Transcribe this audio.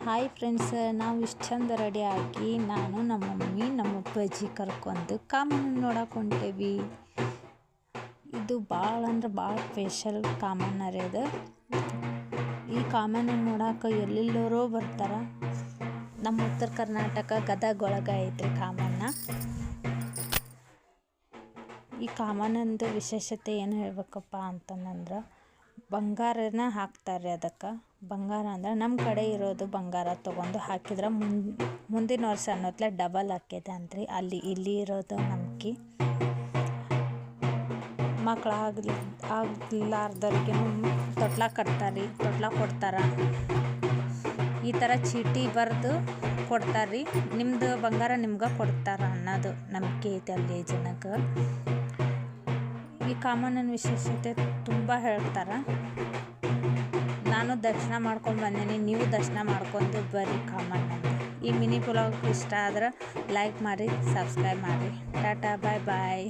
Hi friends, ನಾವು ಇಷ್ಟು ಚಂದ ರೆಡಿ ಆಗಿ ನಾನು ನಮ್ಮ ಮಮ್ಮಿ ನಮ್ಮ ಅಪ್ಪಾಜಿ ಕರ್ಕೊಂಡು ಕಾಮಣ್ಣ ನೋಡಕ್ಕೆ ಹೊಂಟೇವಿ. ಇದು ಭಾಳ ಅಂದ್ರೆ ಭಾಳ ಸ್ಪೆಷಲ್ ಕಾಮಣ್ಣ ರೀ. ಅದು ಈ ಕಾಮಣ್ಣ ನೋಡಕ್ಕೆ ಎಲ್ಲೆಲ್ಲರೂ ಬರ್ತಾರೆ. ನಮ್ಮ ಉತ್ತರ ಕರ್ನಾಟಕ ಗದಗ ಒಳಗೆ ಐತ್ರಿ ಕಾಮಣ್ಣ. ಈ ಕಾಮಣ್ಣಂದು ವಿಶೇಷತೆ ಏನು ಹೇಳ್ಬೇಕಪ್ಪ ಅಂತಂದ್ರೆ ಬಂಗಾರನ ಹಾಕ್ತಾರೆ. ಅದಕ್ಕೆ ಬಂಗಾರ ಅಂದ್ರೆ ನಮ್ಮ ಕಡೆ ಇರೋದು ಬಂಗಾರ ತೊಗೊಂಡು ಹಾಕಿದ್ರೆ ಮುಂದಿನ ವರ್ಷ ಅನ್ನೋತ್ಲೆ ಡಬಲ್ ಆಕೈತೆ ಅಂತ್ರಿ. ಇಲ್ಲಿ ಇರೋದು ನಂಬಿಕೆ. ಆಗ್ಲಾರ್ದವ್ರಿಗೆ ತೊಟ್ಲ ಕಟ್ತಾರೆ, ತೊಟ್ಲ ಕೊಡ್ತಾರೆ. ಈ ಥರ ಚೀಟಿ ಬರೆದು ಕೊಡ್ತಾರೆ. ನಿಮ್ಮದು ಬಂಗಾರ ನಿಮ್ಗೆ ಕೊಡ್ತಾರೆ ಅನ್ನೋದು ನಂಬಿಕೆ ಐತೆ ಅಲ್ಲಿ ಜನಕ್ಕೆ. ಈ ಕಾಮಣ್ಣನ ವಿಶೇಷತೆ ತುಂಬ ಹೇಳ್ತಾರೆ. ನಾನು ದರ್ಶನ ಮಾಡ್ಕೊಂಡು ಬಂದೀನಿ, ನೀವು ದರ್ಶನ ಮಾಡ್ಕೊಂಡು ಬರ್ರಿ ಕಾಮಣ್ಣನ. ಈ ಮಿನಿ ಬ್ಲಾಗ್ ಇಷ್ಟ ಆದ್ರೆ ಲೈಕ್ ಮಾಡಿ, ಸಬ್ಸ್ಕ್ರೈಬ್ ಮಾಡಿ. ಟಾಟಾ, ಬಾಯ್ ಬಾಯ್.